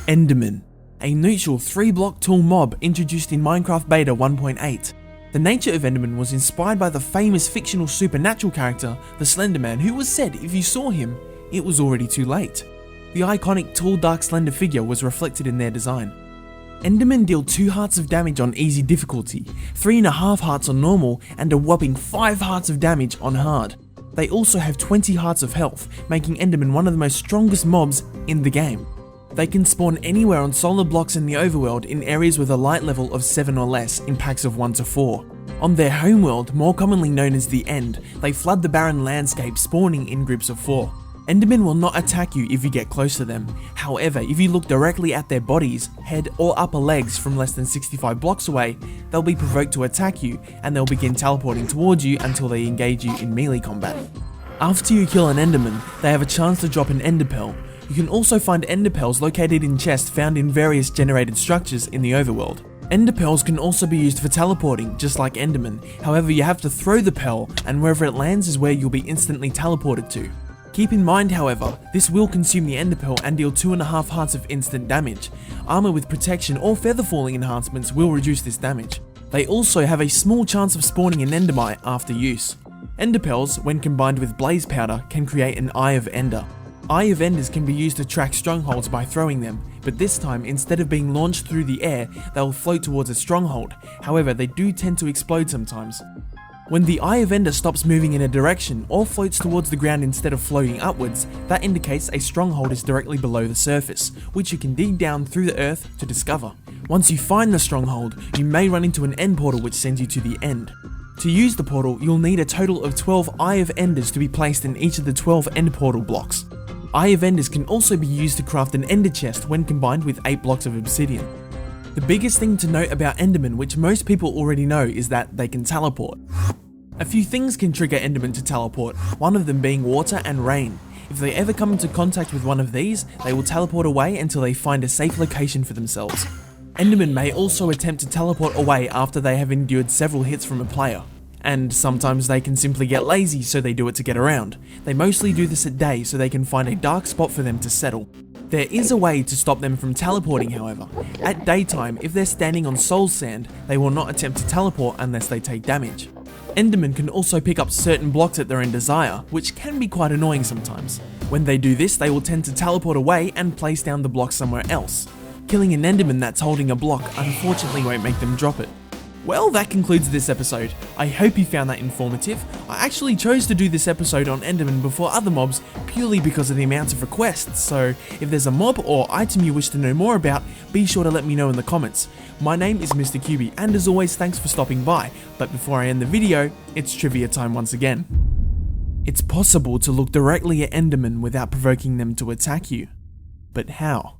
Enderman, a neutral 3-block tall mob introduced in Minecraft Beta 1.8. The nature of Enderman was inspired by the famous fictional supernatural character, the Slenderman, who was said if you saw him, it was already too late. The iconic tall dark slender figure was reflected in their design. Endermen deal 2 hearts of damage on easy difficulty, 3.5 hearts on normal, and a whopping 5 hearts of damage on hard. They also have 20 hearts of health, making Endermen one of the most strongest mobs in the game. They can spawn anywhere on solid blocks in the overworld in areas with a light level of 7 or less in packs of 1 to 4. On their homeworld, more commonly known as the End, they flood the barren landscape, spawning in groups of 4. Endermen will not attack you if you get close to them. However, if you look directly at their bodies, head or upper legs from less than 65 blocks away, they'll be provoked to attack you, and they'll begin teleporting towards you until they engage you in melee combat. After you kill an Enderman, they have a chance to drop an Enderpearl. You can also find Enderpearls located in chests found in various generated structures in the overworld. Enderpearls can also be used for teleporting, just like Endermen. However, you have to throw the pearl, and wherever it lands is where you'll be instantly teleported to. Keep in mind, however, this will consume the Enderpearl and deal 2.5 hearts of instant damage. Armor with protection or feather falling enhancements will reduce this damage. They also have a small chance of spawning an Endermite after use. Enderpearls, when combined with blaze powder, can create an Eye of Ender. Eye of Enders can be used to track strongholds by throwing them, but this time, instead of being launched through the air, they'll float towards a stronghold. However, they do tend to explode sometimes. When the Eye of Ender stops moving in a direction or floats towards the ground instead of floating upwards, that indicates a stronghold is directly below the surface, which you can dig down through the earth to discover. Once you find the stronghold, you may run into an end portal which sends you to the end. To use the portal, you'll need a total of 12 Eye of Enders to be placed in each of the 12 end portal blocks. Eye of Enders can also be used to craft an ender chest when combined with 8 blocks of obsidian. The biggest thing to note about Endermen, which most people already know, is that they can teleport. A few things can trigger Endermen to teleport, one of them being water and rain. If they ever come into contact with one of these, they will teleport away until they find a safe location for themselves. Endermen may also attempt to teleport away after they have endured several hits from a player. And sometimes they can simply get lazy, so they do it to get around. They mostly do this at day so they can find a dark spot for them to settle. There is a way to stop them from teleporting, however. At daytime, if they're standing on soul sand, they will not attempt to teleport unless they take damage. Endermen can also pick up certain blocks at their own desire, which can be quite annoying sometimes. When they do this, they will tend to teleport away and place down the block somewhere else. Killing an Enderman that's holding a block unfortunately won't make them drop it. Well, that concludes this episode. I hope you found that informative. I actually chose to do this episode on Enderman before other mobs purely because of the amount of requests, so if there's a mob or item you wish to know more about, be sure to let me know in the comments. My name is Mr. Cubey, and as always, thanks for stopping by, but before I end the video, it's trivia time once again. It's possible to look directly at Endermen without provoking them to attack you, but how?